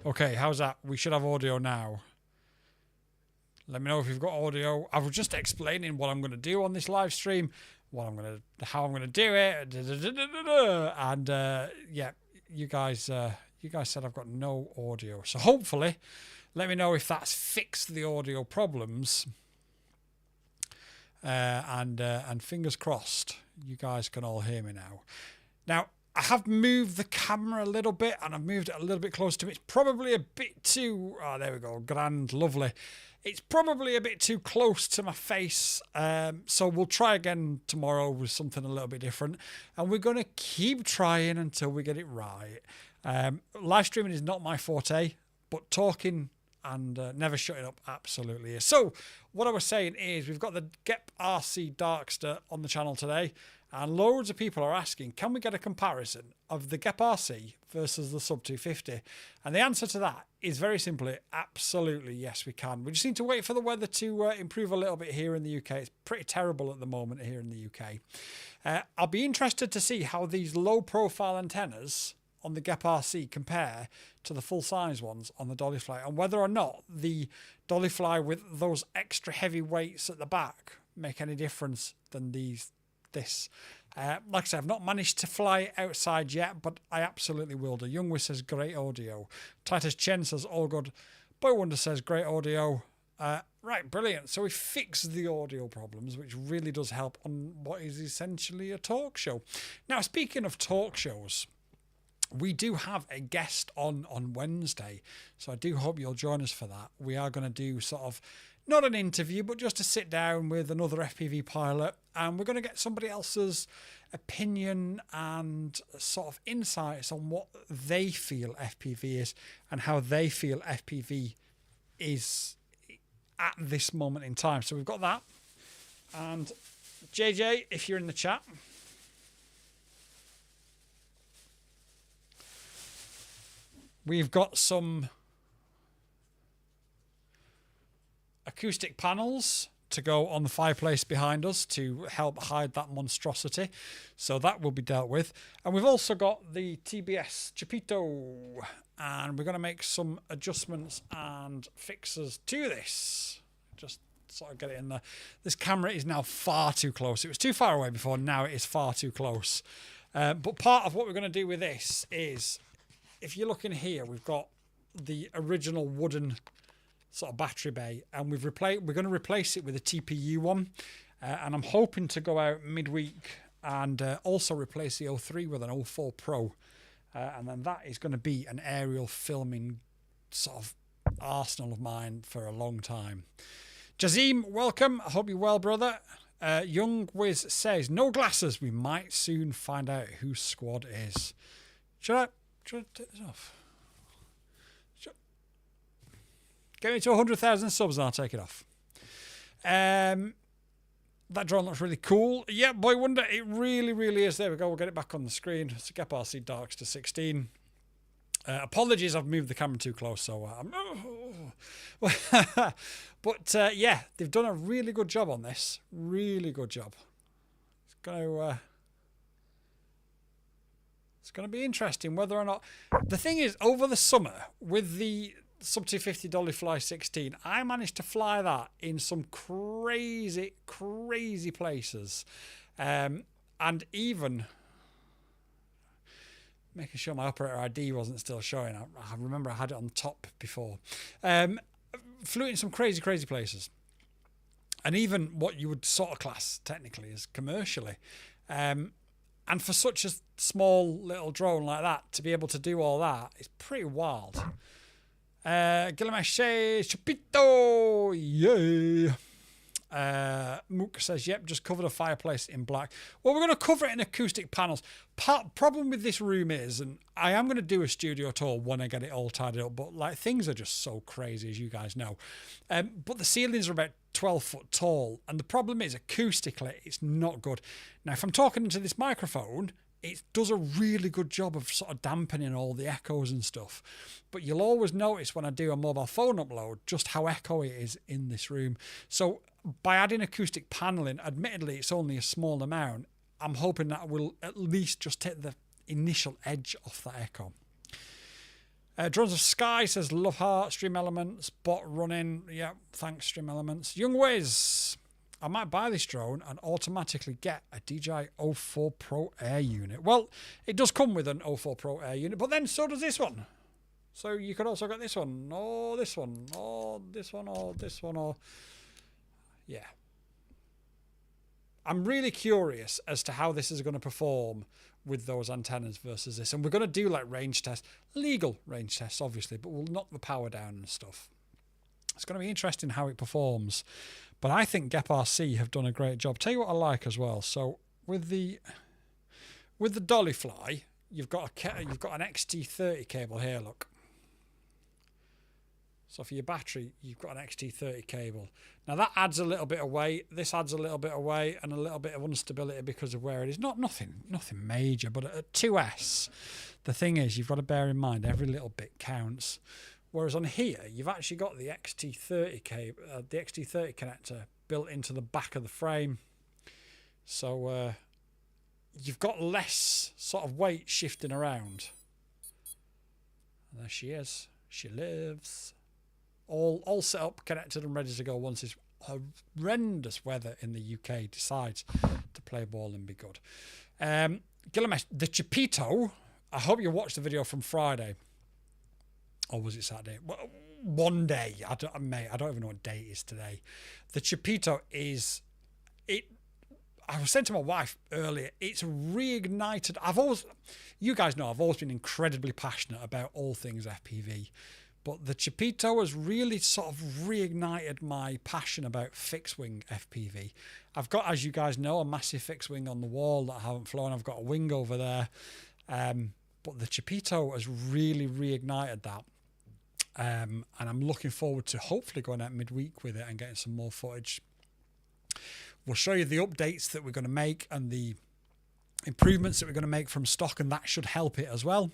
Okay, how's that? We should have audio now. Let me know if you've got audio. I was just explaining what I'm going to do on this live stream, how I'm going to do it, and yeah, you guys said I've got no audio. So hopefully, let me know if that's fixed the audio problems. And fingers crossed, you guys can all hear me now. Now, I have moved the camera a little bit, and I've moved it a little bit closer to me. It's probably a bit too... Oh, there we go. Grand, lovely. It's probably a bit too close to my face. So we'll try again tomorrow with something a little bit different. And we're going to keep trying until we get it right. Live streaming is not my forte, but talking and never shutting up absolutely is. So what I was saying is we've got the Geprc Darkstar on the channel today. And loads of people are asking, can we get a comparison of the Geprc versus the Sub 250? And the answer to that is very simply, absolutely, yes, we can. We just need to wait for the weather to improve a little bit here in the UK. It's pretty terrible at the moment here in the UK. I'll be interested to see how these low-profile antennas on the Geprc compare to the full-size ones on the Dollyfly, and whether or not the Dollyfly with those extra heavy weights at the back make any difference than this. Like I said, I've not managed to fly outside yet, but I absolutely will do. Youngwi says great audio. Titus Chen says all good. Boy Wonder says great audio. Right, brilliant. So we fixed the audio problems, which really does help on what is essentially a talk show. Now, speaking of talk shows, we do have a guest on Wednesday, so I do hope you'll join us for that. We are going to do sort of not an interview, but just to sit down with another FPV pilot, and we're going to get somebody else's opinion and sort of insights on what they feel FPV is and how they feel FPV is at this moment in time. So we've got that. And JJ, if you're in the chat, we've got some acoustic panels to go on the fireplace behind us to help hide that monstrosity. So that will be dealt with. And we've also got the TBS Chupito, and we're going to make some adjustments and fixes to this. Just sort of get it in there. This camera is now far too close. It was too far away before. Now it is far too close. But part of what we're going to do with this is, if you look in here, we've got the original wooden sort of battery bay, and we're going to replace it with a TPU one, and I'm hoping to go out midweek and also replace the 03 with an 04 Pro, and then that is going to be an aerial filming sort of arsenal of mine for a long time. Jazim, welcome. I hope you're well, brother. Young Wiz says no glasses. We might soon find out who squad is. Should I take this off? Get me to 100,000 subs and I'll take it off. That drone looks really cool. Yeah, Boy Wonder, it really, really is. There we go. We'll get it back on the screen. It's a Geprc Darkstar 16. Apologies, I've moved the camera too close. So, but yeah, they've done a really good job on this. Really good job. It's going to be interesting whether or not... The thing is, over the summer, with the Sub 250 Dollyfly 16, I managed to fly that in some crazy, crazy places. And even making sure my operator ID wasn't still showing. I remember I had it on top before. Flew in some crazy, crazy places. And even what you would sort of class technically as commercially. And for such a small little drone like that, to be able to do all that is pretty wild. Gilgamesh says, Chupito, yay. Mook says, yep, just cover the fireplace in black. Well, we're going to cover it in acoustic panels. Problem with this room is, and I am going to do a studio tour when I get it all tidied up, but like things are just so crazy, as you guys know. But the ceilings are about 12 foot tall, and the problem is acoustically, it's not good. Now, if I'm talking into this microphone, it does a really good job of sort of dampening all the echoes and stuff. But you'll always notice when I do a mobile phone upload just how echoey it is in this room. So by adding acoustic paneling, admittedly it's only a small amount, I'm hoping that will at least just take the initial edge off that echo. Drones of Sky says, love heart, Stream Elements, bot running. Yeah, thanks, Stream Elements. Young Wiz, I might buy this drone and automatically get a DJI O4 Pro Air unit. Well, it does come with an O4 Pro Air unit, but then so does this one. So you could also get this one, or this one, or this one, or this one, or... Yeah. I'm really curious as to how this is going to perform with those antennas versus this. And we're going to do like range tests, legal range tests, obviously, but we'll knock the power down and stuff. It's going to be interesting how it performs. But I think Geprc have done a great job. Tell you what I like as well. So with the dolly fly, you've got an XT30 cable here, look. So for your battery, you've got an XT30 cable. Now that adds a little bit of weight. This adds a little bit of weight and a little bit of instability because of where it is. Nothing major, but at 2S, the thing is, you've got to bear in mind every little bit counts. Whereas on here, you've actually got the XT30 cable, the XT30 connector built into the back of the frame. So you've got less sort of weight shifting around. And there she is. She lives. All set up, connected and ready to go once this horrendous weather in the UK decides to play ball and be good. Gillamesh, the Chupito, I hope you watched the video from Friday. Or was it Saturday? Well, one day. I don't even know what day it is today. The Chupito is... I was saying to my wife earlier, it's reignited. You guys know I've always been incredibly passionate about all things FPV. But the Chupito has really sort of reignited my passion about fixed wing FPV. I've got, as you guys know, a massive fixed wing on the wall that I haven't flown. I've got a wing over there. But the Chupito has really reignited that. And I'm looking forward to hopefully going out midweek with it and getting some more footage. We'll show you the updates that we're going to make and the improvements that we're going to make from stock, and that should help it as well.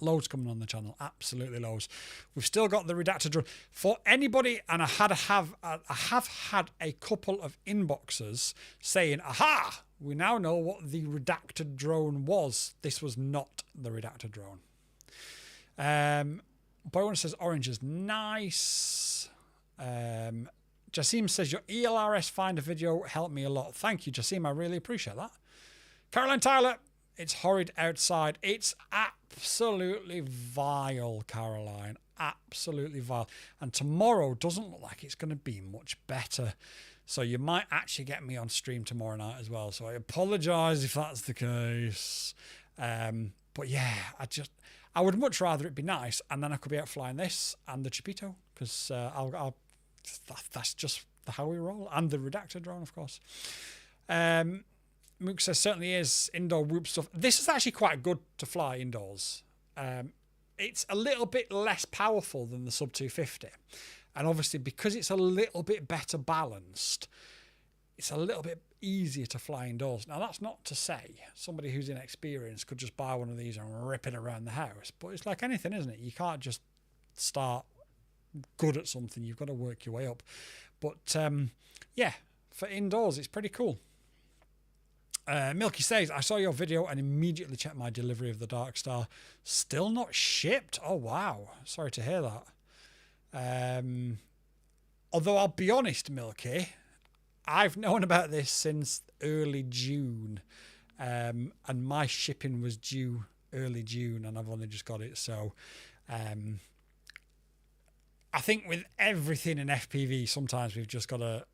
Loads coming on the channel, absolutely loads. We've still got the redacted drone for anybody, and I have had a couple of inboxes saying, "Aha! We now know what the redacted drone was." This was not the redacted drone. Bowen says orange is nice. Jasim says your ELRS Finder video helped me a lot. Thank you, Jasim. I really appreciate that. Caroline Tyler. It's horrid outside. It's absolutely vile, Caroline. Absolutely vile. And tomorrow doesn't look like it's going to be much better. So you might actually get me on stream tomorrow night as well. So I apologise if that's the case. But yeah, I would much rather it be nice, and then I could be out flying this and the Chupito, because that's just how we roll. And the redacted drone, of course. Mook says, certainly is indoor whoop stuff. This is actually quite good to fly indoors. It's a little bit less powerful than the Sub 250. And obviously, because it's a little bit better balanced, it's a little bit easier to fly indoors. Now, that's not to say somebody who's inexperienced could just buy one of these and rip it around the house. But it's like anything, isn't it? You can't just start good at something. You've got to work your way up. But, yeah, for indoors, it's pretty cool. Milky says, I saw your video and immediately checked my delivery of the Darkstar. Still not shipped? Oh, wow. Sorry to hear that. Although I'll be honest, Milky, I've known about this since early June. And my shipping was due early June and I've only just got it. So I think with everything in FPV, sometimes we've just got to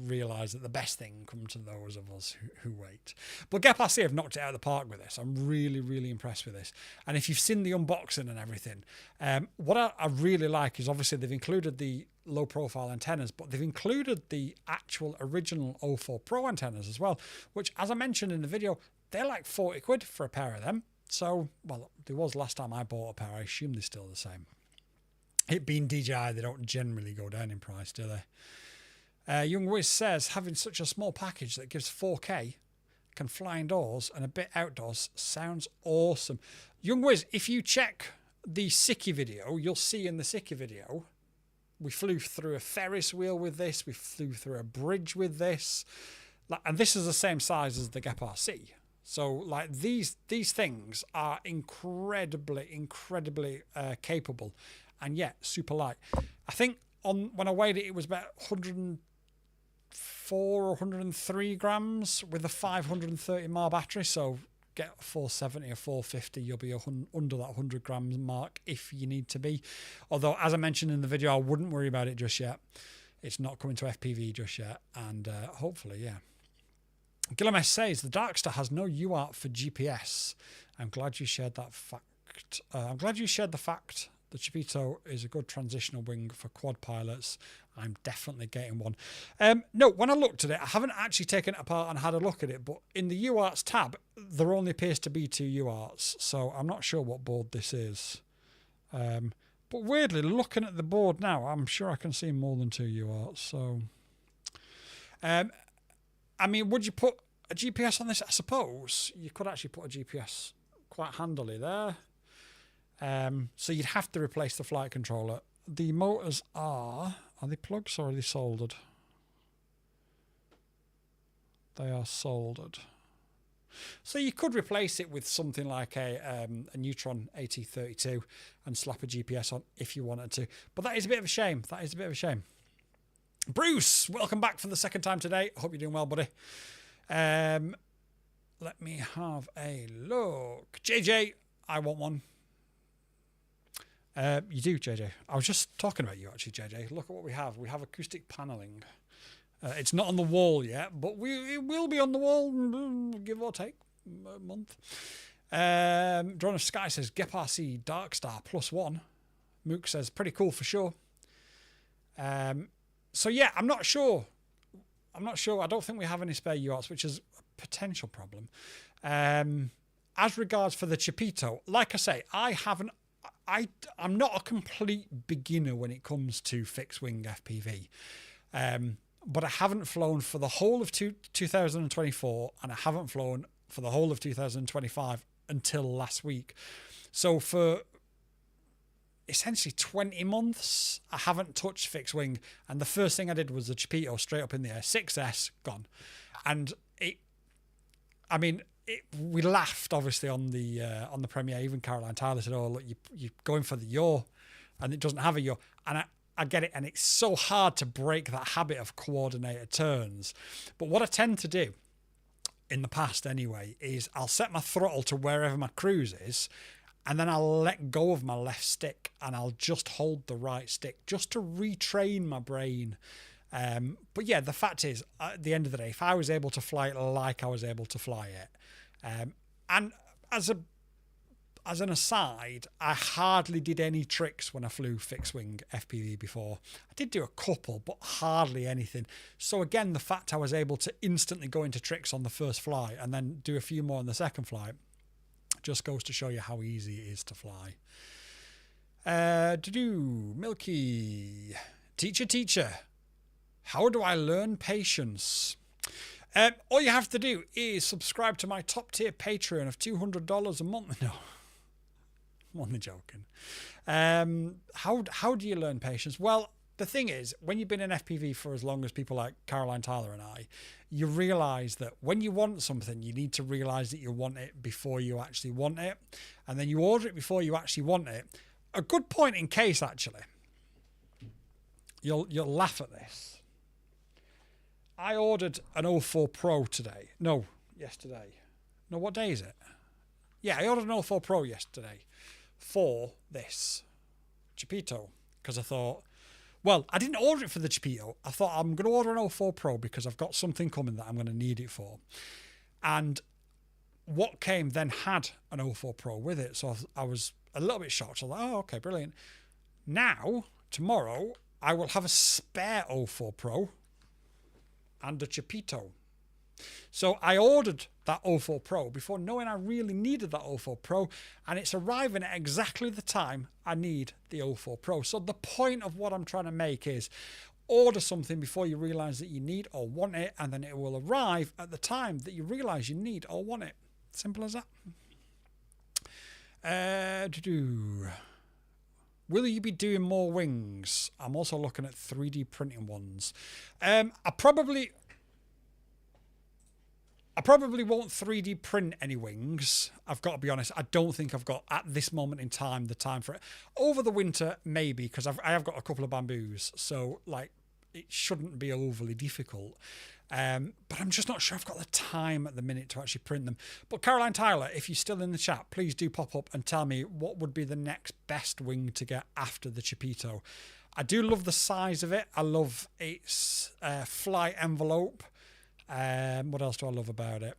realise that the best thing comes to those of us who wait. But Geprc have knocked it out of the park with this. I'm really, really impressed with this. And if you've seen the unboxing and everything, what I really like is obviously they've included the low profile antennas, but they've included the actual original O4 Pro antennas as well, which, as I mentioned in the video, they're like 40 quid for a pair of them. So, well, there was last time I bought a pair. I assume they're still the same. It being DJI, they don't generally go down in price, do they? Young Wiz says, having such a small package that gives 4K, can fly indoors and a bit outdoors, sounds awesome. Young Wiz, if you check the Siki video, you'll see in the Siki video, we flew through a Ferris wheel with this, we flew through a bridge with this, and this is the same size as the Geprc. So like these things are incredibly capable, and yet super light. I think when I weighed it, it was about 104 or 103 grams with a 530 mAh battery. So get 470 or 450, you'll be under that 100 grams mark if you need to be. Although, as I mentioned in the video, I wouldn't worry about it just yet. It's not coming to FPV just yet, and hopefully, yeah. Gillimes says the Darkstar has no UART for GPS. I'm glad you shared that fact. I'm glad you shared the fact the Chupito is a good transitional wing for quad pilots. I'm definitely getting one. No, when I looked at it, I haven't actually taken it apart and had a look at it, but in the UARTs tab, there only appears to be 2 UARTs, so I'm not sure what board this is. But weirdly, looking at the board now, I'm sure I can see more than 2 UARTs. So, I mean, would you put a GPS on this? I suppose you could actually put a GPS quite handily there. So you'd have to replace the flight controller. The motors are they plugs or are they soldered? They are soldered. So you could replace it with something like a Neutron AT32 and slap a GPS on if you wanted to. But that is a bit of a shame. That is a bit of a shame. Bruce, welcome back for the second time today. Hope you're doing well, buddy. Let me have a look. JJ, I want one. You do, JJ. I was just talking about you, actually, JJ. Look at what we have. We have acoustic paneling. It's not on the wall yet, but it will be on the wall, give or take a month. Drone of Sky says, Geprc Darkstar +1. Mook says, pretty cool for sure. So, yeah, I'm not sure. I don't think we have any spare UARTs, which is a potential problem. As regards for the Chupito, like I say, I'm not a complete beginner when it comes to fixed wing FPV. But I haven't flown for the whole of 2024, and I haven't flown for the whole of 2025 until last week. So for essentially 20 months, I haven't touched fixed wing. And the first thing I did was the Chupito straight up in the air, 6S, gone. And we laughed obviously on the premiere. Even Caroline Tyler said, "Oh, look, you're going for the yaw, and it doesn't have a yaw." And I get it, and it's so hard to break that habit of coordinated turns. But what I tend to do, in the past anyway, is I'll set my throttle to wherever my cruise is, and then I'll let go of my left stick, and I'll just hold the right stick, just to retrain my brain. But yeah, the fact is, at the end of the day, if I was able to fly it like I was able to fly it, and as an aside, I hardly did any tricks when I flew fixed wing FPV before. I did do a couple, but hardly anything. So again, the fact I was able to instantly go into tricks on the first flight and then do a few more on the second flight just goes to show you how easy it is to fly. Milky. Teacher. How do I learn patience? All you have to do is subscribe to my top tier Patreon of $200 a month. No. I'm only joking. How do you learn patience? Well, the thing is, when you've been in FPV for as long as people like Caroline Tyler and I, you realise that when you want something, you need to realise that you want it before you actually want it. And then you order it before you actually want it. A good point in case, actually. You'll laugh at this. I ordered an 04 Pro today. No, yesterday. No, what day is it? Yeah, I ordered an 04 Pro yesterday for this Chupito, because I thought, well, I didn't order it for the Chupito. I thought I'm going to order an 04 Pro because I've got something coming that I'm going to need it for. And what came then had an 04 Pro with it. So I was a little bit shocked. I was like, oh, okay, brilliant. Now, tomorrow, I will have a spare 04 Pro and a Chupito. So I ordered that 04 Pro before knowing I really needed that 04 Pro, and it's arriving at exactly the time I need the 04 Pro. So the point of what I'm trying to make is order something before you realise that you need or want it, and then it will arrive at the time that you realise you need or want it. Simple as that. Will you be doing more wings? I'm also looking at 3D printing ones. I probably won't 3D print any wings. I've got to be honest. I don't think I've got, at this moment in time, the time for it. Over the winter, maybe, because I have got a couple of bamboos. So, like, it shouldn't be overly difficult. But I'm just not sure I've got the time at the minute to actually print them. But Caroline Tyler, if you're still in the chat, please do pop up and tell me what would be the next best wing to get after the Chupito. I do love the size of it. I love its flight envelope. What else do I love about it?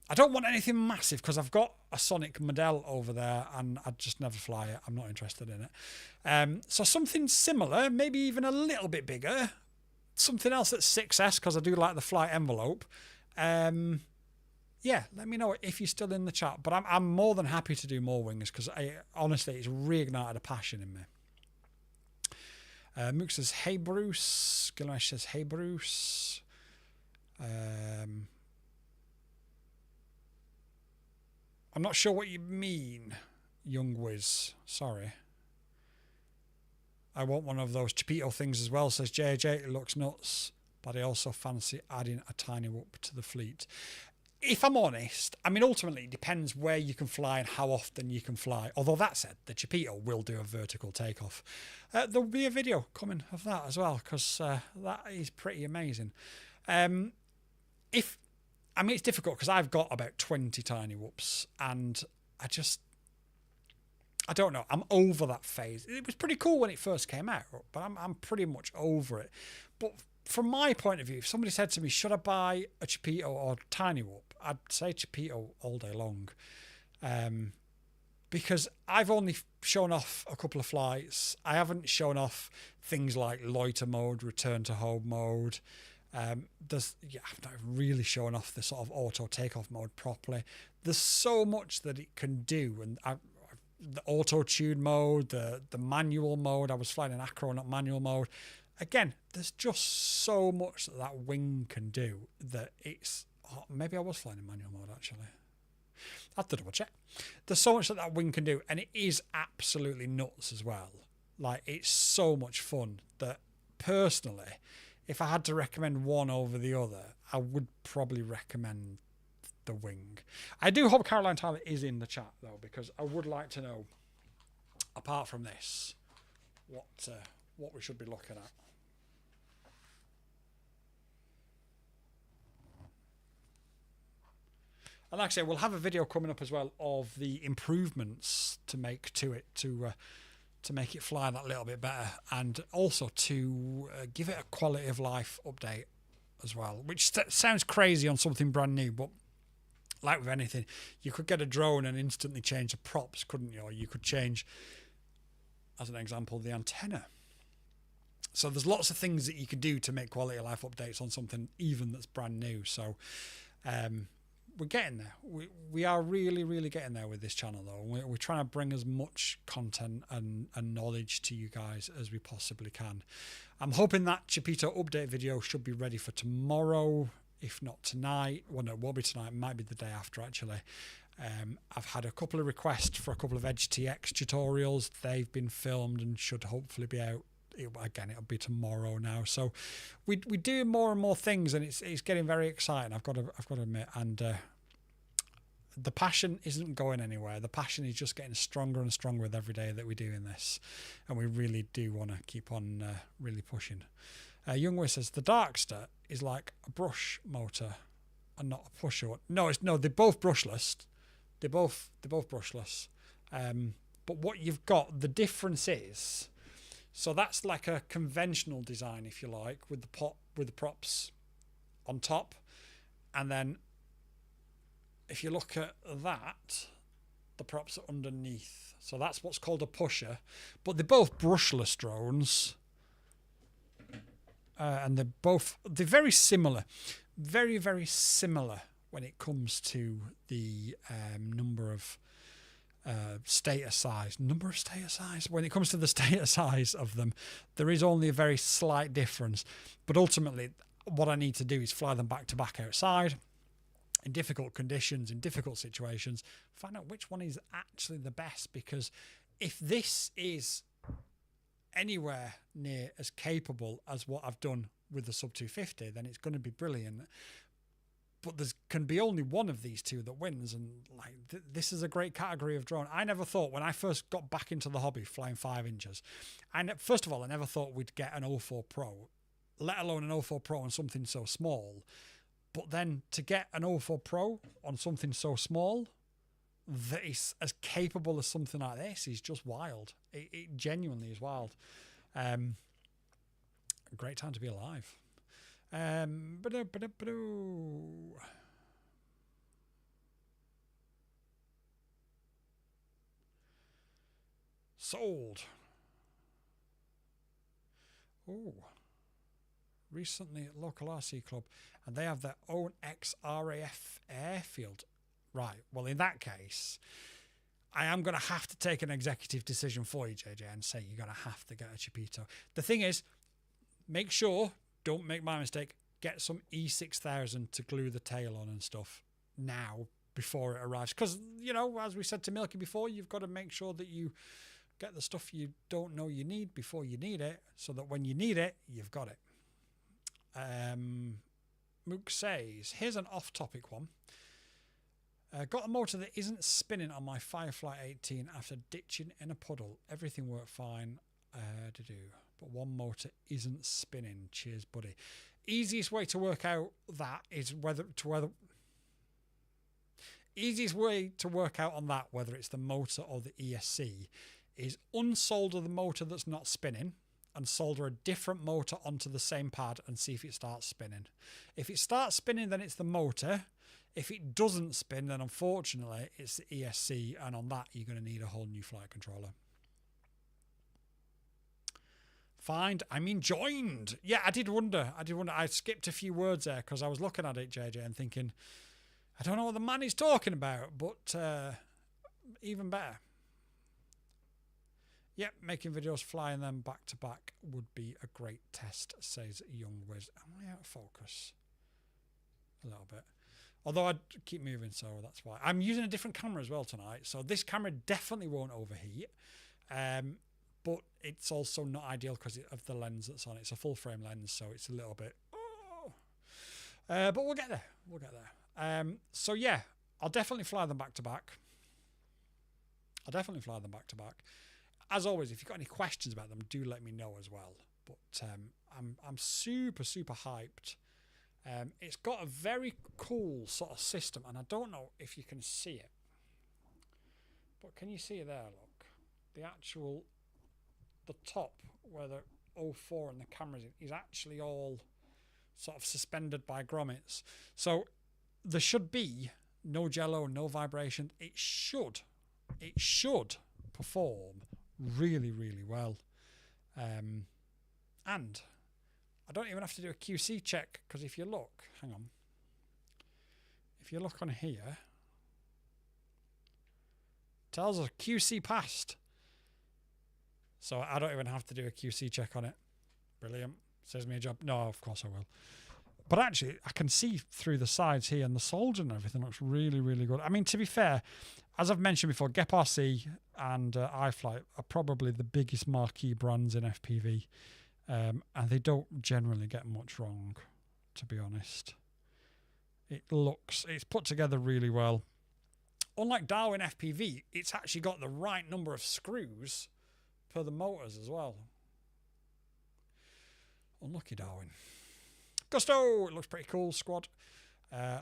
I don't want anything massive because I've got a Sonic model over there and I'd just never fly it. I'm not interested in it. So something similar, maybe even a little bit bigger. Something else that's 6S because I do like the flight envelope. Yeah, let me know if you're still in the chat. But I'm more than happy to do more wings because honestly, it's reignited a passion in me. Mook says, hey Bruce. Gilmesh says, hey Bruce. I'm not sure what you mean, Young Wiz. Sorry. I want one of those Chupito things as well, says JJ. It looks nuts, but I also fancy adding a tiny whoop to the fleet. If I'm honest, I mean, ultimately, it depends where you can fly and how often you can fly. Although that said, the Chupito will do a vertical takeoff. There'll be a video coming of that as well, because that is pretty amazing. I mean, it's difficult because I've got about 20 tiny whoops and I don't know. I'm over that phase. It was pretty cool when it first came out, but I'm pretty much over it. But from my point of view, if somebody said to me, should I buy a Chupito or tiny whoop? I'd say Chupito all day long. Because I've only shown off a couple of flights. I haven't shown off things like loiter mode, return to home mode. I've not really shown off the sort of auto takeoff mode properly. There's so much that it can do, and the auto tune mode, the manual mode. I was flying in acro, not manual mode. Again, there's just so much that wing can do that it's. Oh, maybe I was flying in manual mode actually. I have to double check. There's so much that wing can do, and it is absolutely nuts as well. Like, it's so much fun that personally, if I had to recommend one over the other, I would probably recommend the wing. I do hope Caroline Tyler is in the chat though, because I would like to know, apart from this, what we should be looking at. And like I say, we'll have a video coming up as well of the improvements to make to it to make it fly that little bit better, and also to give it a quality of life update as well, which sounds crazy on something brand new, but like with anything, you could get a drone and instantly change the props, couldn't you? Or you could change, as an example, the antenna. So there's lots of things that you could do to make quality of life updates on something even that's brand new. So we're getting there. We are really, really getting there with this channel, though. We're trying to bring as much content and knowledge to you guys as we possibly can. I'm hoping that Chupito update video should be ready for tomorrow, if not tonight. Well, no, it won't be tonight. It might be the day after, actually. I've had a couple of requests for a couple of Edge TX tutorials. They've been filmed and should hopefully be out. It'll be tomorrow now. So we do more and more things, and it's getting very exciting. I've got to admit, and the passion isn't going anywhere. The passion is just getting stronger and stronger with every day that we're doing this, and we really do want to keep on really pushing. Youngway says the Darkstar is like a brush motor and not a pusher. No, they're both brushless. They're both brushless. But what you've got, the difference is. So that's like a conventional design, if you like, with the props on top. And then if you look at that, the props are underneath. So that's what's called a pusher. But they're both brushless drones. And they're very similar. Very, very similar when it comes to the number of stator size. When it comes to the stator size of them, there is only a very slight difference. But ultimately, what I need to do is fly them back to back outside in difficult conditions, in difficult situations, find out which one is actually the best. Because if this is anywhere near as capable as what I've done with the sub 250, then it's going to be brilliant. but there can be only one of these two that wins. And like this is a great category of drone. I never thought when I first got back into the hobby flying 5 inches, and first of all, I never thought we'd get an 04 Pro, let alone an 04 Pro on something so small. But then to get an 04 Pro on something so small that is as capable as something like this is just wild. It genuinely is wild. Great time to be alive. Sold. Oh. Recently at local RC club, and they have their own ex-RAF airfield. Right, well, in that case, I am going to have to take an executive decision for you, JJ, and say you're going to have to get a Chupito. The thing is, make sure, don't make my mistake, get some E6000 to glue the tail on and stuff now before it arrives. Because, you know, as we said to Milky before, you've got to make sure that you get the stuff you don't know you need before you need it, so that when you need it, you've got it. Mook says, here's an off-topic one. Got a motor that isn't spinning on my Firefly 18 after ditching in a puddle. Everything worked fine, but one motor isn't spinning. Cheers, buddy. Easiest way to work out that is easiest way to work out on that whether it's the motor or the ESC is unsolder the motor that's not spinning and solder a different motor onto the same pad and see if it starts spinning. If it starts spinning, then it's the motor. If it doesn't spin, then unfortunately it's the ESC, and on that you're going to need a whole new flight controller. Find, I mean joined. Yeah, I did wonder. I skipped a few words there because I was looking at it, JJ, and thinking, I don't know what the man is talking about, but even better. Yep, making videos, flying them back to back would be a great test, says Young Wiz. Am I out of focus? A little bit. Although I keep moving, so that's why. I'm using a different camera as well tonight, so this camera definitely won't overheat. But it's also not ideal because of the lens that's on it. It's a full frame lens, so it's a little bit... Oh. But we'll get there. We'll get there. So yeah, I'll definitely fly them back to back. As always, if you've got any questions about them, do let me know as well. But I'm super, super hyped. It's got a very cool sort of system, and I don't know if you can see it. But can you see it there, look? The top where the 04 and the camera's in is actually all sort of suspended by grommets. So there should be no jello, no vibration. It should perform really, really well. And I don't even have to do a QC check, because if you look, hang on. If you look on here, it tells us QC passed. So I don't even have to do a QC check on it. Brilliant. Saves me a job. No, of course I will. But actually, I can see through the sides here, and the solder and everything looks really, really good. I mean, to be fair, as I've mentioned before, Geprc and iFlight are probably the biggest marquee brands in FPV. And they don't generally get much wrong, to be honest. It's put together really well. Unlike Darwin FPV, it's actually got the right number of screws per the motors as well. Unlucky Darwin. Gusto! It looks pretty cool, squad.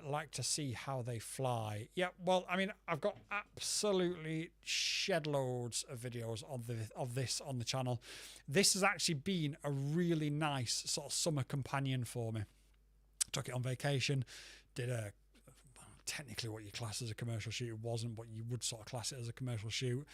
Like to see how they fly. Yeah, well, I mean, I've got absolutely shed loads of videos of this on the channel. This has actually been a really nice sort of summer companion for me. Took it on vacation, did a technically what you class as a commercial shoot. It wasn't, but you would sort of class it as a commercial shoot.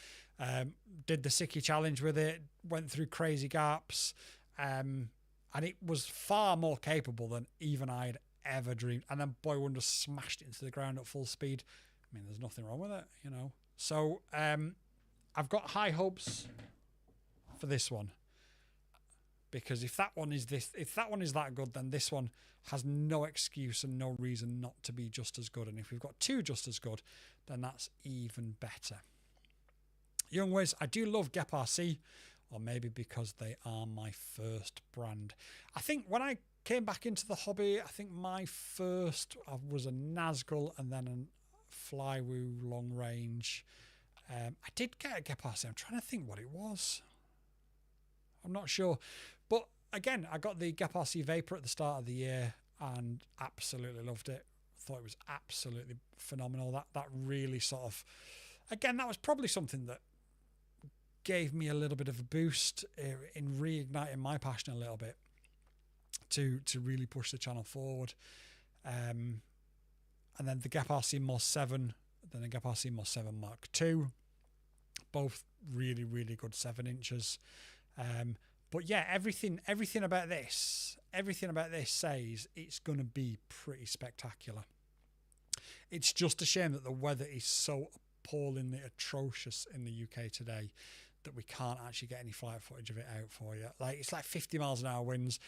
Did the Sickie challenge with it, went through crazy gaps, and it was far more capable than even I'd ever dreamed. And then Boy Wonder smashed it into the ground at full speed. I mean, there's nothing wrong with it, you know. So I've got high hopes for this one, because if that one is that good, then this one has no excuse and no reason not to be just as good. And if we've got two just as good, then that's even better. Young Wiz, I do love Geprc, or maybe because they are my first brand. I think when I came back into the hobby. I think my first was a Nazgul and then a Flywoo long range. I did get a Geprc. I'm trying to think what it was. I'm not sure. But again, I got the Geprc Vapor at the start of the year and absolutely loved it. Thought it was absolutely phenomenal. That really sort of, again, that was probably something that gave me a little bit of a boost in reigniting my passion a little bit to really push the channel forward. And then the Geprc Mos 7, then the Geprc Mos 7 Mark II, both really, really good 7 inches. But yeah, everything about this says it's going to be pretty spectacular. It's just a shame that the weather is so appallingly atrocious in the UK today that we can't actually get any flight footage of it out for you. Like, it's like 50 miles an hour winds.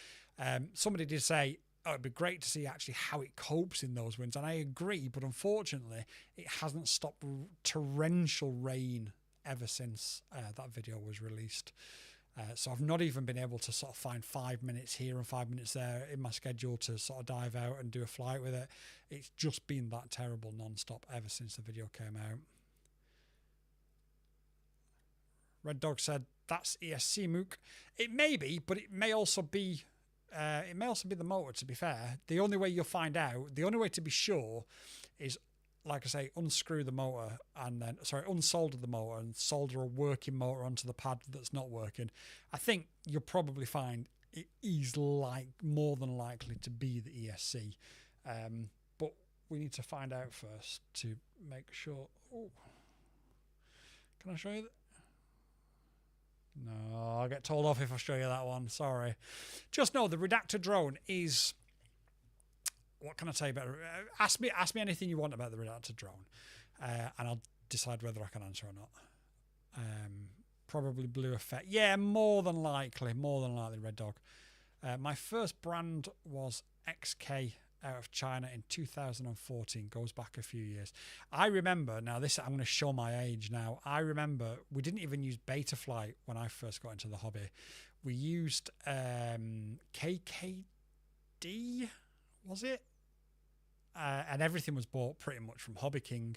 Somebody did say, oh, it'd be great to see actually how it copes in those winds, and I agree, but unfortunately it hasn't stopped torrential rain ever since that video was released. So I've not even been able to sort of find 5 minutes here and 5 minutes there in my schedule to sort of dive out and do a flight with it. It's just been that terrible non-stop ever since the video came out. Red Dog said, that's ESC Mook. It may be, but it may also be the motor, to be fair. The only way you'll find out, the only way to be sure is, like I say, unscrew the motor and then, unsolder the motor and solder a working motor onto the pad that's not working. I think you'll probably find it is more than likely to be the ESC. But we need to find out first to make sure. Oh, can I show you that? No, I'll get told off if I show you that one. Sorry. Just know the Redactor drone is... What can I tell you about it? Ask me anything you want about the Redactor drone, and I'll decide whether I can answer or not. Probably blue effect. Yeah, more than likely, Red Dog. My first brand was XK out of China in 2014. Goes back a few years. I remember, now this, I'm going to show my age now. I remember we didn't even use Betaflight when I first got into the hobby. We used KKD, was it? And everything was bought pretty much from Hobby King.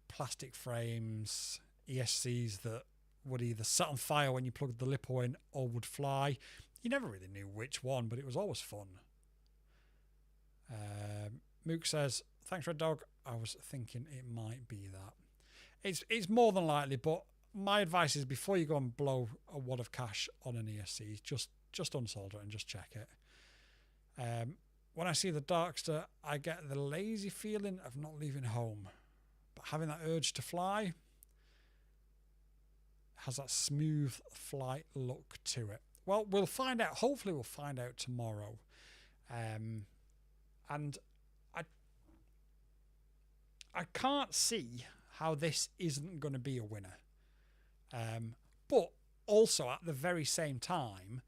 Plastic frames, ESCs that would either set on fire when you plugged the lipo in or would fly. You never really knew which one, but it was always fun. Mook says, thanks Red Dog. I was thinking it might be that. It's more than likely, but my advice is before you go and blow a wad of cash on an ESC, just unsolder it and just check it. When I see the Darkstar, I get the lazy feeling of not leaving home, but having that urge to fly has that smooth flight look to it. Well, we'll find out. Hopefully we'll find out tomorrow. And I can't see how this isn't going to be a winner. But also at the very same time,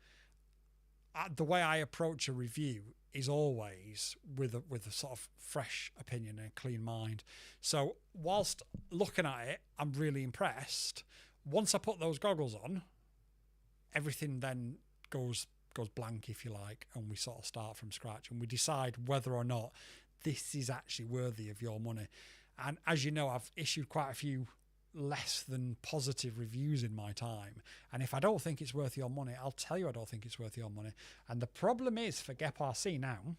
the way I approach a review is always with a sort of fresh opinion and a clean mind. So whilst looking at it, I'm really impressed. Once I put those goggles on, everything then goes blank, if you like, and we sort of start from scratch and we decide whether or not this is actually worthy of your money. And as you know, I've issued quite a few less than positive reviews in my time, and if I don't think it's worth your money, I'll tell you I don't think it's worth your money. And the problem is for Geprc now,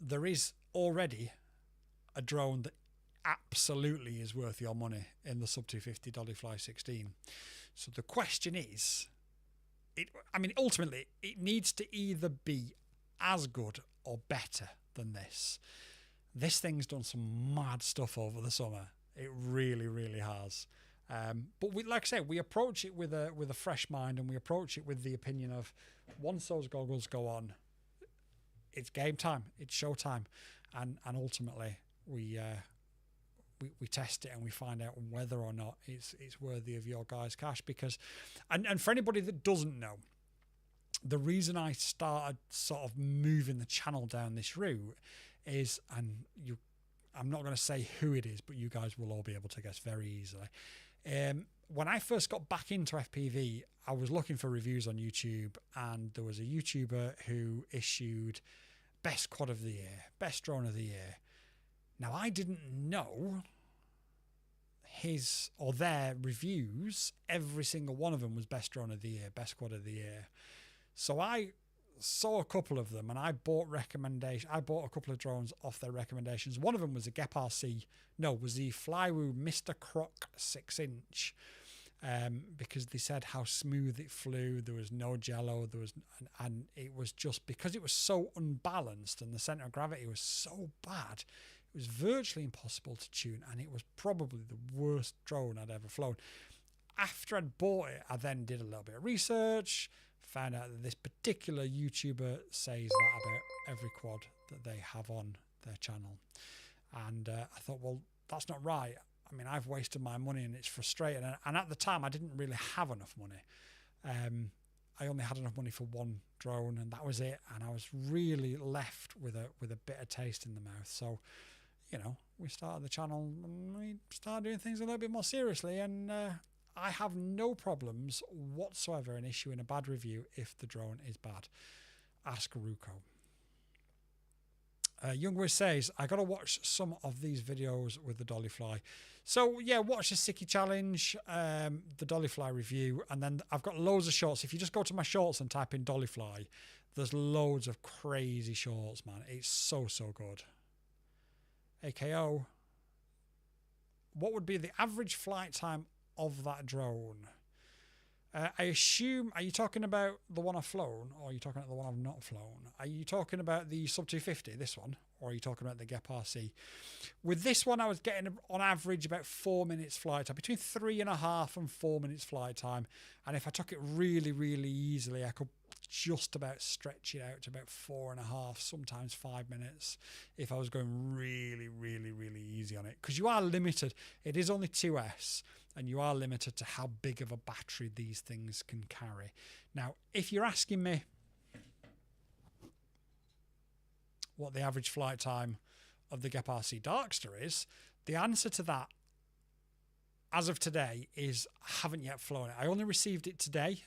there is already a drone that absolutely is worth your money in the sub 250 Dollyfly 16. So the question is, ultimately it needs to either be as good or better than this. This thing's done some mad stuff over the summer. It really, really has. But we, like I say, we approach it with a fresh mind, and we approach it with the opinion of once those goggles go on, it's game time, it's show time, and ultimately we test it and we find out whether or not it's worthy of your guys' cash. Because, and for anybody that doesn't know, the reason I started sort of moving the channel down this route is, I'm not going to say who it is, but you guys will all be able to guess very easily, When I first got back into FPV, I was looking for reviews on YouTube, and there was a YouTuber who issued best quad of the year, best drone of the year. Now, I didn't know his or their reviews. Every single one of them was best drone of the year, best quad of the year. So I saw a couple of them, and I bought a couple of drones off their recommendations. One of them was a Geprc, was the Flywoo Mr. Croc 6-inch, because they said how smooth it flew. There was no jello. And it was just because it was so unbalanced and the center of gravity was so bad. It was virtually impossible to tune, and it was probably the worst drone I'd ever flown. After I'd bought it, I then did a little bit of research, found out that this particular YouTuber says that about every quad that they have on their channel. And I thought, well, that's not right. I mean, I've wasted my money and it's frustrating. And at the time, I didn't really have enough money. I only had enough money for one drone, and that was it. And I was really left with a bitter taste in the mouth. So, we started the channel and we started doing things a little bit more seriously. And I have no problems whatsoever in issuing a bad review if the drone is bad. Ask Ruko. Youngwish says, I got to watch some of these videos with the dolly fly. So, yeah, watch the Sicky Challenge, the dolly fly review, and then I've got loads of shorts. If you just go to my shorts and type in dolly fly, there's loads of crazy shorts, man. It's so, so good. AKO, what would be the average flight time of that drone? I assume, are you talking about the one I've flown, or are you talking about the one I've not flown? Are you talking about the Sub 250, this one, or are you talking about the Geprc? With this one, I was getting on average about 4 minutes flight time, between 3.5 and 4 minutes flight time. And if I took it really, really easily, I could just about stretch it out to about 4.5, sometimes 5 minutes, if I was going really, really, really easy on it. Because you are limited. It is only 2S, and you are limited to how big of a battery these things can carry. Now, if you're asking me what the average flight time of the Geprc Darkstar is, the answer to that, as of today, is I haven't yet flown it. I only received it today.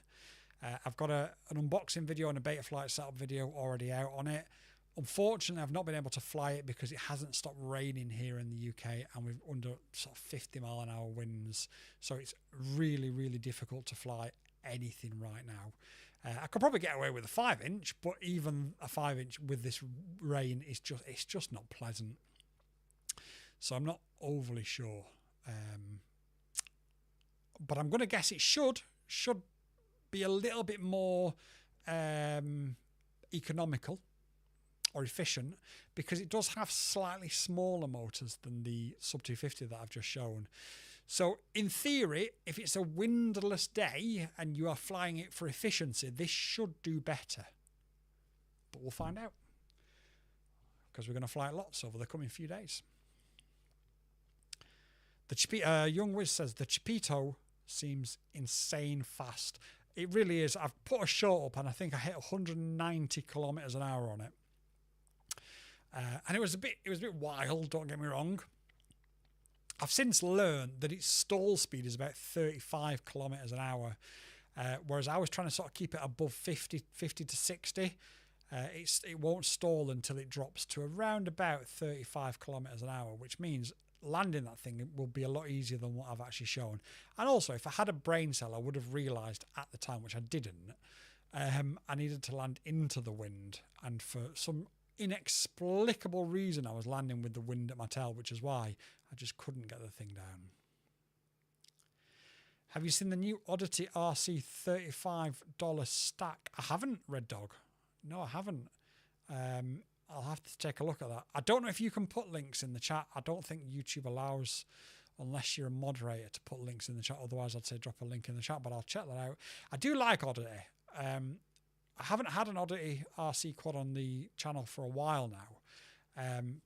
I've got an unboxing video and a beta flight setup video already out on it. Unfortunately, I've not been able to fly it because it hasn't stopped raining here in the UK, and we're under sort of 50-mile-an-hour winds. So it's really, really difficult to fly anything right now. I could probably get away with a 5-inch, but even a 5-inch with this rain is just not pleasant. So I'm not overly sure. But I'm going to guess it should be a little bit more economical or efficient, because it does have slightly smaller motors than the Sub 250 that I've just shown. So in theory, if it's a windless day and you are flying it for efficiency, this should do better. But we'll find out, because we're going to fly it lots over the coming few days. The Chupito, Young Wiz says, the Chupito seems insane fast. It really is. I've put a shot up and I think I hit 190 kilometers an hour on it. And it was a bit wild, don't get me wrong. I've since learned that its stall speed is about 35 kilometers an hour, whereas I was trying to sort of keep it above 50 to 60. It won't stall until it drops to around about 35 kilometers an hour, which means landing that thing will be a lot easier than what I've actually shown. And also, if I had a brain cell, I would have realised at the time, which I didn't, I needed to land into the wind, and for some inexplicable reason I was landing with the wind at my tail, which is why I just couldn't get the thing down. Have you seen the new Oddity RC $35 stack? I haven't, Red Dog. No, I haven't. I'll have to take a look at that. I don't know if you can put links in the chat. I don't think YouTube allows, unless you're a moderator, to put links in the chat. Otherwise, I'd say drop a link in the chat, but I'll check that out. I do like Oddity. I haven't had an Oddity RC quad on the channel for a while now.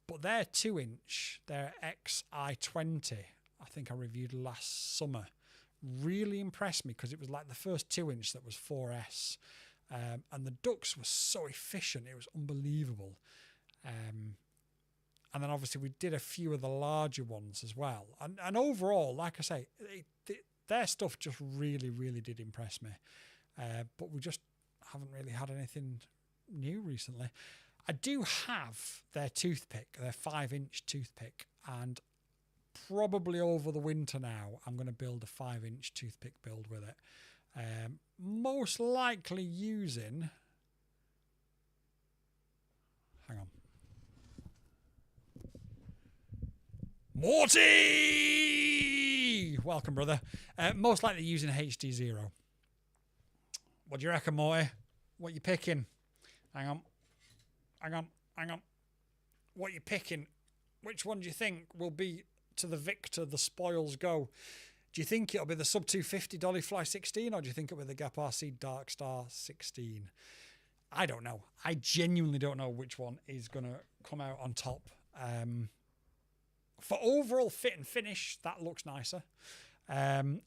But their 2-inch, their XI20, I think I reviewed last summer, really impressed me, because it was like the first 2-inch that was 4S. And the ducks were so efficient, it was unbelievable. And then obviously we did a few of the larger ones as well. And overall, like I say, their stuff just really, really did impress me. But we just haven't really had anything new recently. I do have their toothpick, their 5-inch toothpick, and probably over the winter now, I'm going to build a 5-inch toothpick build with it. Most likely using... Hang on. Morty! Welcome, brother. Most likely using HD0. What do you reckon, Morty? What you picking? Hang on. What you picking? Which one do you think will be to the victor the spoils go? Do you think it'll be the sub 250 Dolly Fly 16, or do you think it'll be the Geprc Darkstar 16? I don't know. I genuinely don't know which one is going to come out on top. For overall fit and finish, that looks nicer. And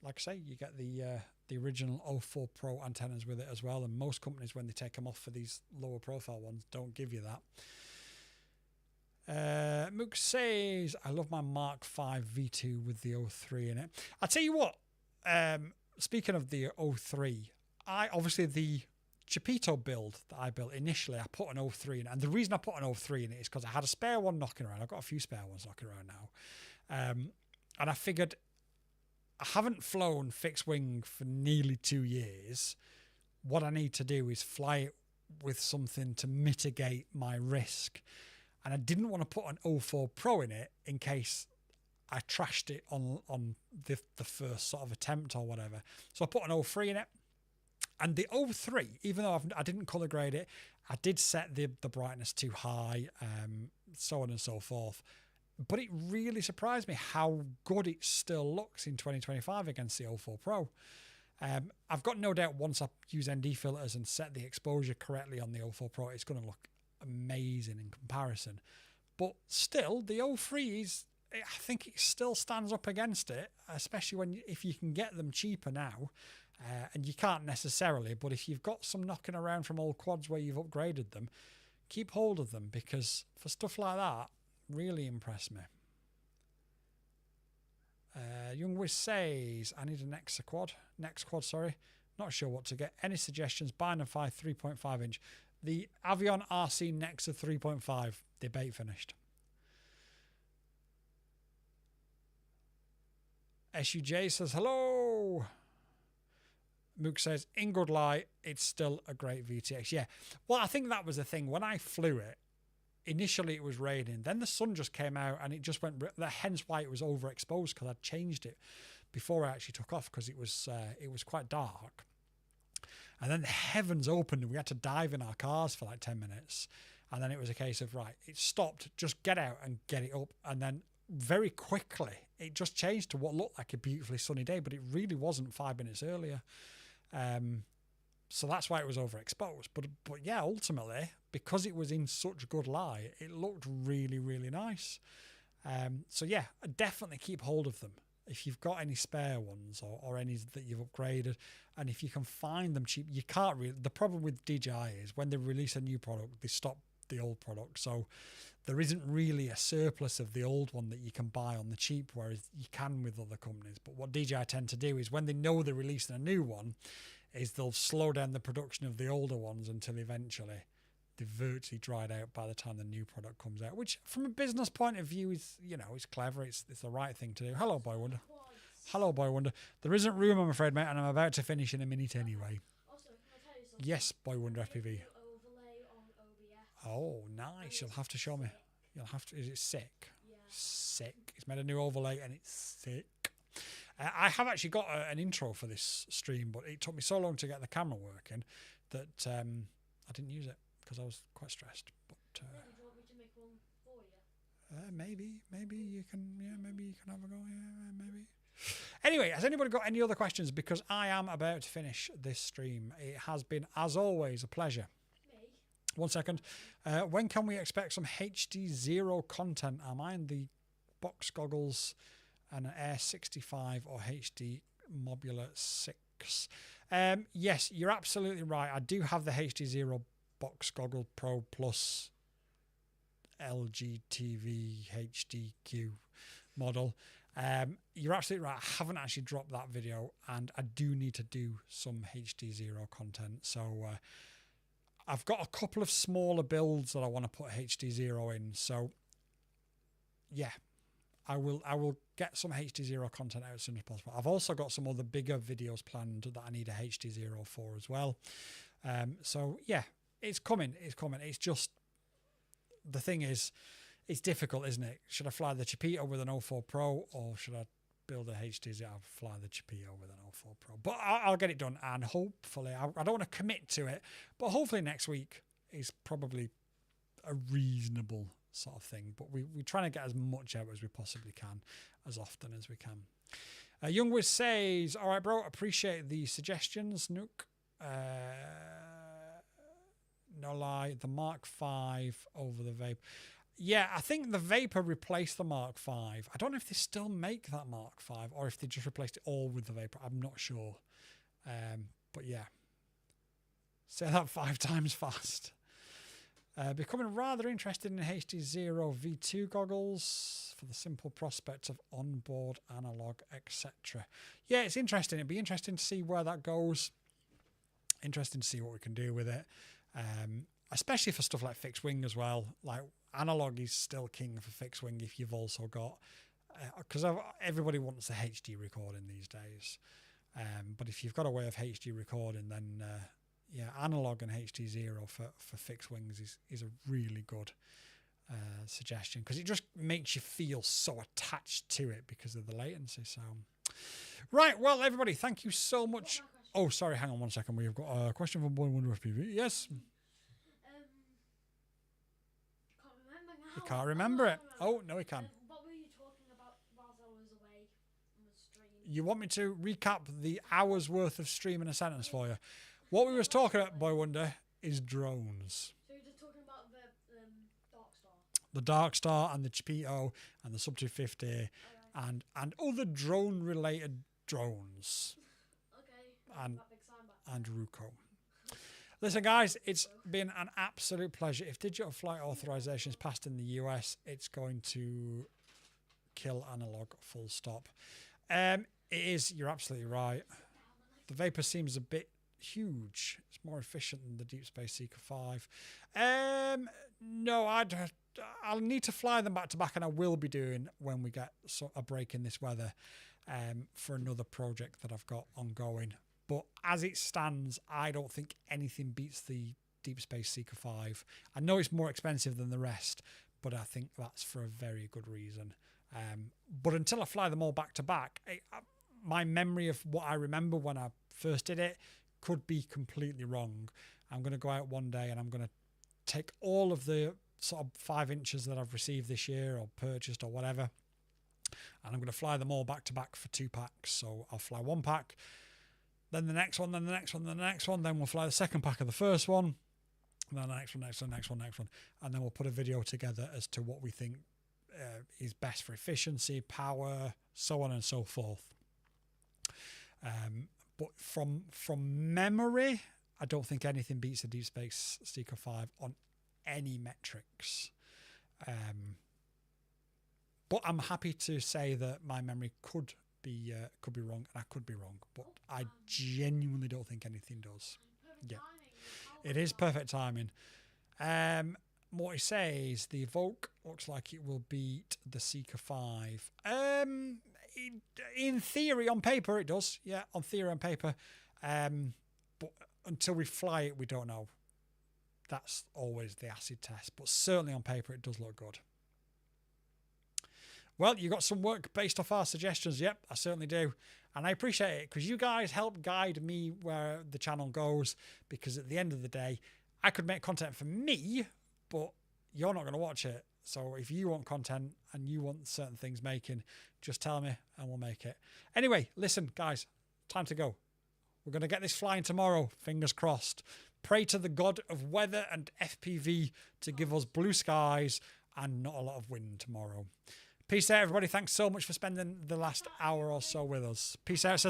like I say, you get the original 04 Pro antennas with it as well. And most companies, when they take them off for these lower profile ones, don't give you that. Mook says, I love my Mark V V2 with the 03 in it. I tell you what, speaking of the 03, obviously the Chupito build that I built initially, I put an 03 in, and the reason I put an 03 in it is because I had a spare one knocking around. I've got a few spare ones knocking around now. And I figured I haven't flown fixed wing for nearly 2 years. What I need to do is fly it with something to mitigate my risk. And I didn't want to put an 04 Pro in it in case I trashed it on the first sort of attempt or whatever. So I put an 03 in it. And the 03, even though I didn't colour grade it, I did set the brightness too high, so on and so forth. But it really surprised me how good it still looks in 2025 against the 04 Pro. I've got no doubt once I use ND filters and set the exposure correctly on the 04 Pro, it's going to look amazing in comparison. But still, the 03 I think it still stands up against it, especially if you can get them cheaper now. And you can't necessarily, but if you've got some knocking around from old quads where you've upgraded them, keep hold of them, because for stuff like that, really impress me. Young Wiz says, I need an next quad, sorry. Not sure what to get. Any suggestions? Bind and 5 3.5 inch. The Avion RC Nexa 3.5, debate finished. SUJ says, hello. Mook says, in good light, it's still a great VTX. Yeah, well, I think that was the thing. When I flew it, initially it was raining. Then the sun just came out and it just went, hence why it was overexposed, because I'd changed it before I actually took off, because it was quite dark. And then the heavens opened and we had to dive in our cars for like 10 minutes. And then it was a case of, right, it stopped, just get out and get it up. And then very quickly, it just changed to what looked like a beautifully sunny day, but it really wasn't 5 minutes earlier. So that's why it was overexposed. But yeah, ultimately, because it was in such good light, it looked really, really nice. So yeah, definitely keep hold of them. If you've got any spare ones or any that you've upgraded, and if you can find them cheap, you can't really. The problem with DJI is when they release a new product, they stop the old product. So there isn't really a surplus of the old one that you can buy on the cheap, whereas you can with other companies. But what DJI tend to do is when they know they're releasing a new one, is they'll slow down the production of the older ones until eventually they've virtually dried out by the time the new product comes out, which from a business point of view is, it's clever. It's the right thing to do. Hello, Boy Wonder. Hello, Boy Wonder. There isn't room, I'm afraid, mate, and I'm about to finish in a minute anyway. Also, can I tell you something? Yes, Boy Wonder FPV. Overlay on OBS. Oh, nice. You'll have to show me. You'll have to. Is it sick? Yeah. Sick. It's made a new overlay and it's sick. I have actually got an intro for this stream, but it took me so long to get the camera working that I didn't use it because I was quite stressed. But Maybe do you want me to make one for you? maybe you can. Yeah, maybe you can have a go. Yeah, maybe. Anyway, has anybody got any other questions? Because I am about to finish this stream. It has been, as always, a pleasure. Me? 1 second. When can we expect some HD0 content? Am I in the box goggles and an Air 65 or HD Mobula 6? Yes, you're absolutely right. I do have the HD0 box goggle Pro Plus LG TV HDQ model. You're absolutely right. I haven't actually dropped that video, and I do need to do some HD0 content. So I've got a couple of smaller builds that I want to put HD0 in. So yeah, I will get some HD0 content out as soon as possible. I've also got some other bigger videos planned that I need a HD0 for as well. So yeah, it's coming. It's coming. It's just, the thing is, it's difficult, isn't it? Should I fly the Chupito with an 04 Pro, or should I build a HD0? I'll fly the Chupito with an 04 Pro. But I'll get it done, and hopefully, I don't want to commit to it, but hopefully next week is probably a reasonable sort of thing. But we're trying to get as much out as we possibly can, as often as we can. Youngwiz says, all right, bro, appreciate the suggestions, Nook. No lie, the Mark V over the Vapor. Yeah, I think the Vapor replaced the Mark V. I don't know if they still make that Mark V or if they just replaced it all with the Vapor. I'm not sure. But yeah. Say that 5 times fast. Becoming rather interested in HD0 V2 goggles for the simple prospect of onboard analog, etc. Yeah, it's interesting. It'd be interesting to see where that goes. Interesting to see what we can do with it. Especially for stuff like fixed wing as well. Like, analog is still king for fixed wing if you've also got, because everybody wants a HD recording these days. But if you've got a way of HD recording, then yeah, analog and HD0 for fixed wings is a really good suggestion, because it just makes you feel so attached to it because of the latency. So, right, well, everybody, thank you so much. Oh, sorry, hang on one second. We've got a question from Boy Wonder FPV. Yes. Can't remember now. You can't remember it. Oh, no, he can. What were you talking about whilst I was away on the stream? You want me to recap the hours worth of stream in a sentence for you? What we was talking about, Boy Wonder, is drones. So you're just talking about the Darkstar? The Darkstar and the Chupito and the Sub 250 and other drone-related drones. Okay. And Ruko. Listen, guys, it's been an absolute pleasure. If digital flight authorization is passed in the US, it's going to kill analog, full stop. It is, you're absolutely right. The Vapor seems a bit huge. It's more efficient than the Deep Space Seeker 5. No, I'll need to fly them back to back, and I will be doing when we get a break in this weather for another project that I've got ongoing. But as it stands, I don't think anything beats the Deep Space Seeker 5. I know it's more expensive than the rest, but I think that's for a very good reason. But until I fly them all back to back, my memory of what I remember when I first did it could be completely wrong. I'm going to go out one day and I'm going to take all of the sort of 5 inches that I've received this year or purchased or whatever, and I'm going to fly them all back to back for 2 packs. So I'll fly 1 pack, then the next one, then the next one, then the next one, then we'll fly the 2nd pack of the first one, and then the next one, next one, next one, next one, and then we'll put a video together as to what we think is best for efficiency, power, so on and so forth. But from memory, I don't think anything beats the Deep Space Seeker 5 on any metrics. But I'm happy to say that my memory could be wrong, and I could be wrong, but I genuinely don't think anything does. Yeah, it is perfect timing. Morty says the Evoke looks like it will beat the Seeker 5. In theory, on paper, it does. Yeah, on theory, on paper. But until we fly it, we don't know. That's always the acid test. But certainly on paper, it does look good. Well, you got some work based off our suggestions. Yep, I certainly do. And I appreciate it, because you guys help guide me where the channel goes. Because at the end of the day, I could make content for me, but you're not going to watch it. So if you want content and you want certain things making, just tell me and we'll make it. Anyway, listen, guys, time to go. We're going to get this flying tomorrow. Fingers crossed. Pray to the god of weather and FPV to give us blue skies and not a lot of wind tomorrow. Peace out, everybody. Thanks so much for spending the last hour or so with us. Peace out, says